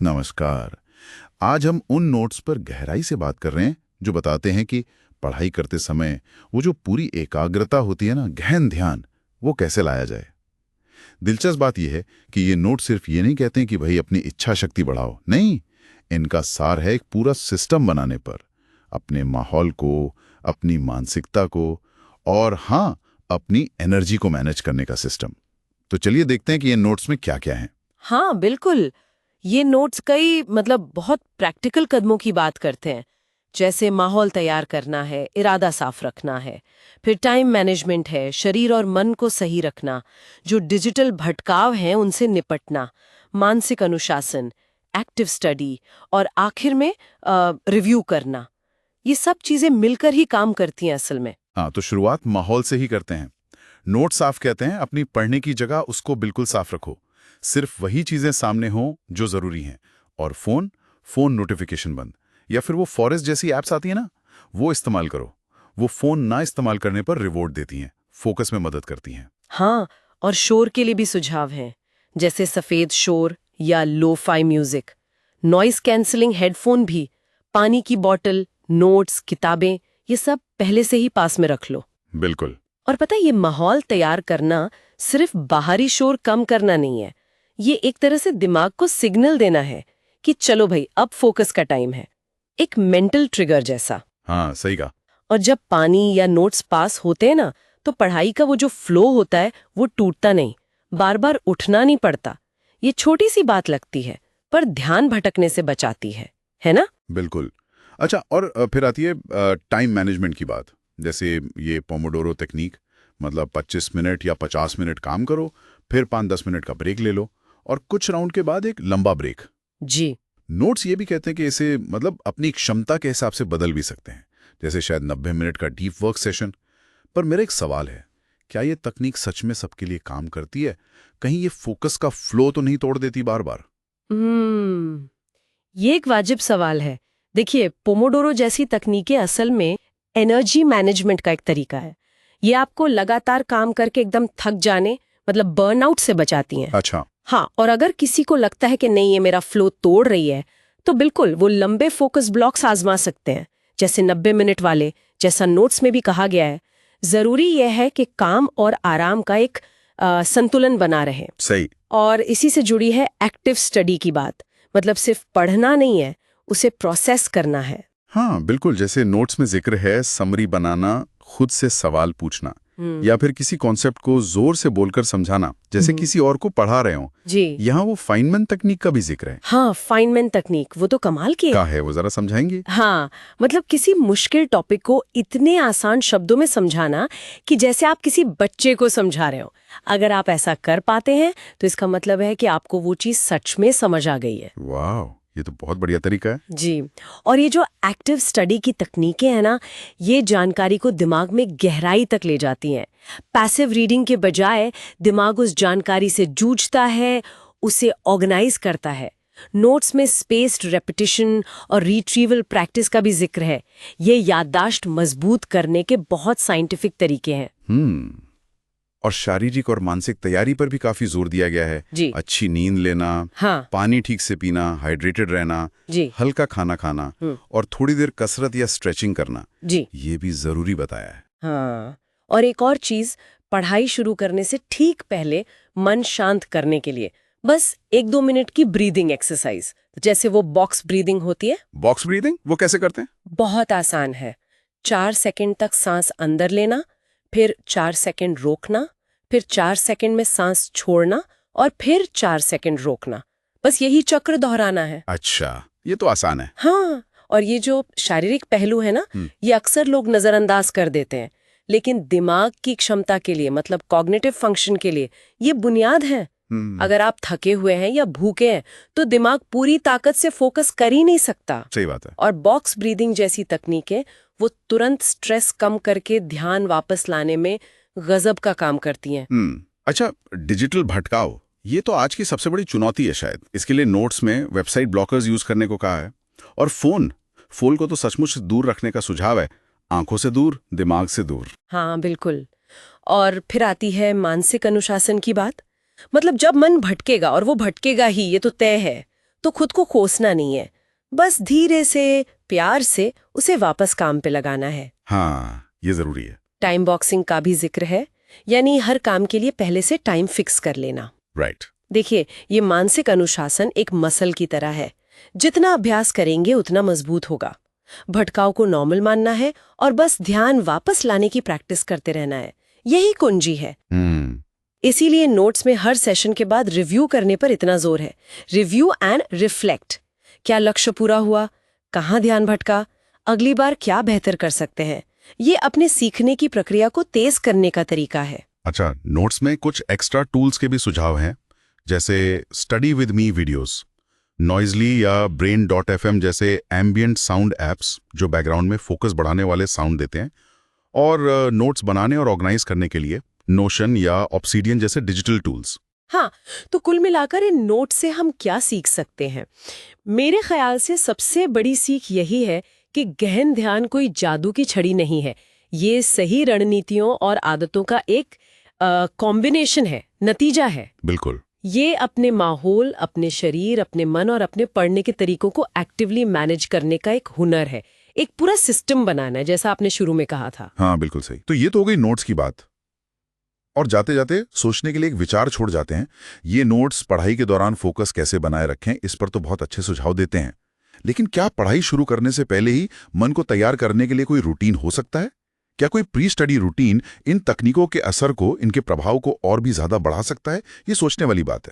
नमस्कार। आज हम उन नोट्स पर गहराई से बात कर रहे हैं जो बताते हैं कि पढ़ाई करते समय वो जो पूरी एकाग्रता होती है ना, गहन ध्यान, वो कैसे लाया जाए। दिलचस्प बात यह है कि ये नोट सिर्फ ये नहीं कहते हैं कि भाई अपनी इच्छा शक्ति बढ़ाओ, नहीं, इनका सार है एक पूरा सिस्टम बनाने पर, अपने माहौल को, अपनी मानसिकता को और हाँ, अपनी एनर्जी को मैनेज करने का सिस्टम। तो चलिए देखते हैं कि ये नोट्स में क्या क्या है। हाँ बिल्कुल। ये नोट्स कई बहुत प्रैक्टिकल कदमों की बात करते हैं, जैसे माहौल तैयार करना है, इरादा साफ रखना है, फिर टाइम मैनेजमेंट है, शरीर और मन को सही रखना, जो डिजिटल भटकाव हैं उनसे निपटना, मानसिक अनुशासन, एक्टिव स्टडी और आखिर में रिव्यू करना। ये सब चीजें मिलकर ही काम करती हैं असल में। हाँ, तो शुरुआत माहौल से ही करते हैं। नोट साफ कहते हैं अपनी पढ़ने की जगह उसको बिल्कुल साफ रखो, सिर्फ वही चीजें सामने हों जो जरूरी हैं, और फोन नोटिफिकेशन बंद, या फिर वो फॉरेस्ट जैसी एप्स आती है ना, वो इस्तेमाल करो। वो फोन ना इस्तेमाल करने पर रिवॉर्ड देती हैं, फोकस में मदद करती हैं। हाँ, और शोर के लिए भी सुझाव हैं, जैसे सफेद शोर या lo-fi music, noise cancelling headphone भी, पानी की बोतल, नोट्स, किताबें, ये सब पहले से ही पास में रख लो। बिल्कुल। और पता है, ये माहौल तैयार करना सिर्फ बाहरी शोर कम करना नहीं है, ये एक तरह से दिमाग को सिग्नल देना है कि चलो भाई अब फोकस का टाइम है, एक मेंटल ट्रिगर जैसा। हाँ, सही कहा। और जब पानी या नोट्स पास होते हैं ना, तो पढ़ाई का वो जो फ्लो होता है वो टूटता नहीं, बार बार उठना नहीं पड़ता। ये छोटी सी बात लगती है पर ध्यान भटकने से बचाती है ना? बिल्कुल। अच्छा, और फिर आती है टाइम मैनेजमेंट की बात। जैसे ये पोमोडोरो टेक्निक, मतलब 25 मिनट या 50 मिनट काम करो, फिर 5-10 मिनट का ब्रेक ले लो, और कुछ राउंड के बाद एक लंबा ब्रेक। जी। नोट्स ये भी कहते हैं कि इसे अपनी क्षमता के हिसाब से बदल भी सकते हैं, जैसे शायद 90 मिनट का डीप वर्क सेशन। पर मेरा एक सवाल है, क्या ये तकनीक सच में सबके लिए काम करती है? कहीं ये फोकस का फ्लो तो नहीं तोड़ देती बार बार? ये एक वाजिब सवाल है। देखिए, पोमोडोरो जैसी तकनीकें असल में एनर्जी मैनेजमेंट का एक तरीका है। ये आपको लगातार काम करके एकदम थक जाने, मतलब बर्नआउट से बचाती हैं। अच्छा। हाँ, और अगर किसी को लगता है कि नहीं ये मेरा फ्लो तोड़ रही है, तो बिल्कुल वो लंबे फोकस ब्लॉक्स आजमा सकते हैं, जैसे 90 मिनट वाले, जैसा नोट्स में भी कहा गया है। जरूरी यह है कि काम और आराम का एक संतुलन बना रहे। सही। और इसी से जुड़ी है एक्टिव स्टडी की बात, मतलब सिर्फ पढ़ना नहीं है, उसे प्रोसेस करना है। हाँ बिल्कुल, जैसे नोट्स में जिक्र है समरी बनाना, खुद से सवाल पूछना, या फिर किसी कॉन्सेप्ट को जोर से बोलकर समझाना, जैसे किसी और को पढ़ा रहे हो। जी। यहाँ वो फाइनमैन तकनीक का भी जिक्र है। हाँ, फाइनमैन तकनीक, वो तो कमाल की है। क्या है वो, जरा समझाएंगे? हाँ, मतलब किसी मुश्किल टॉपिक को इतने आसान शब्दों में समझाना कि जैसे आप किसी बच्चे को समझा रहे हो। अगर आप ऐसा कर पाते हैं तो इसका मतलब है कि आपको वो चीज सच में समझ आ गई है। वाह, ये तो बहुत बढ़िया तरीका है। जी। और ये जो एक्टिव स्टडी की तकनीकें हैं ना, ये जानकारी को दिमाग में गहराई तक ले जाती हैं। पैसिव रीडिंग के बजाय दिमाग उस जानकारी से जूझता है, उसे ऑर्गेनाइज करता है। नोट्स में स्पेस्ड रेपिटिशन और रिट्रीवल प्रैक्टिस का भी जिक्र है। ये याददाश्त मजबूत करने के बहुत साइंटिफिक तरीके हैं। और शारीरिक और मानसिक तैयारी पर भी काफी जोर दिया गया है। जी। अच्छी नींद लेना, हाँ। पानी ठीक से पीना, हाइड्रेटेड रहना, जी। हल्का खाना खाना, और थोड़ी देर कसरत या स्ट्रेचिंग करना, जी। ये भी जरूरी बताया है। हाँ, और एक और चीज, पढ़ाई शुरू करने से ठीक पहले मन शांत करने के लिए बस 1-2 मिनट की ब्रीदिंग एक्सरसाइज, जैसे वो बॉक्स ब्रीदिंग होती है। बॉक्स ब्रीदिंग वो कैसे करते हैं? बहुत आसान है। 4 सेकंड तक सांस अंदर लेना, फिर 4 सेकंड रोकना, फिर 4 सेकंड में सांस छोड़ना, और फिर 4 सेकंड रोकना। बस यही चक्र दोहराना है। अच्छा, ये तो आसान है। हाँ, और ये जो शारीरिक पहलू है ना, ये अक्सर लोग नजरअंदाज कर देते हैं, लेकिन दिमाग की क्षमता के लिए, मतलब कॉग्निटिव फंक्शन के लिए ये बुनियाद है। अगर आप थके हुए हैं या भूखे हैं तो दिमाग पूरी ताकत से फोकस कर ही नहीं सकता। सही बात है। और बॉक्स ब्रीदिंग जैसी तकनीकें वो तुरंत स्ट्रेस कम करके ध्यान वापस लाने में गजब का काम करती हैं। अच्छा, डिजिटल भटकाव, ये तो आज की सबसे बड़ी चुनौती है शायद। इसके लिए नोट्स में वेबसाइट ब्लॉकर्स यूज करने को कहा है, और फोन को तो सचमुच दूर रखने का सुझाव है, आंखों से दूर, दिमाग से दूर। हाँ बिल्कुल। और फिर आती है मानसिक अनुशासन की बात। मतलब जब मन भटकेगा, और वो भटकेगा ही, ये तो तय है, तो खुद को कोसना नहीं है, बस धीरे से प्यार से उसे वापस काम पे लगाना है। हाँ, ये जरूरी है। टाइम बॉक्सिंग का भी जिक्र है, यानी हर काम के लिए पहले से टाइम फिक्स कर लेना। राइट। देखिए, ये मानसिक अनुशासन एक मसल की तरह है। जितना अभ्यास करेंगे उतना मजबूत होगा। भटकाव को नॉर्मल मानना है और बस ध्यान वापस लाने की प्रैक्टिस करते रहना है। यही कुंजी है। इसीलिए नोट्स में हर सेशन के बाद रिव्यू करने पर इतना जोर है। Review and reflect. क्या लक्ष्य पूरा हुआ? कहाँ ध्यान भटका? अगली बार क्या बेहतर कर सकते हैं? ये अपने सीखने की प्रक्रिया को तेज करने का तरीका है। अच्छा, नोट्स में कुछ एक्स्ट्रा टूल्स के भी सुझाव हैं, जैसे study with me videos, Noisli या brain.fm जैसे एम्बियंट साउंड एप्स जो बैकग्राउंड में फोकस बढ़ाने वाले साउंड देते हैं, और नोट्स बनाने और ऑर्गेनाइज करने के लिए नोशन या ऑब्सीडियन जैसे डिजिटल टूल्स। हाँ, तो कुल मिलाकर इन नोट से हम क्या सीख सकते हैं? मेरे ख्याल से सबसे बड़ी सीख यही है कि गहन ध्यान कोई जादू की छड़ी नहीं है। ये सही रणनीतियों और आदतों का एक कॉम्बिनेशन है, नतीजा है। बिल्कुल। ये अपने माहौल, अपने शरीर, अपने मन और अपने पढ़ने के तरीकों को एक्टिवली मैनेज करने का एक हुनर है, एक पूरा सिस्टम बनाना है, जैसा आपने शुरू में कहा था। हाँ, बिल्कुल सही। तो ये तो हो गई नोट्स की बात, और जाते जाते सोचने के लिए एक विचार छोड़ जाते हैं। ये नोट्स पढ़ाई के दौरान फोकस कैसे बनाए रखें, इस पर तो बहुत अच्छे सुझाव देते हैं, लेकिन क्या पढ़ाई शुरू करने से पहले ही मन को तैयार करने के लिए कोई रूटीन हो सकता है? क्या कोई प्री स्टडी रूटीन इन तकनीकों के असर को, इनके प्रभाव को और भी ज्यादा बढ़ा सकता है? ये सोचने वाली बात है।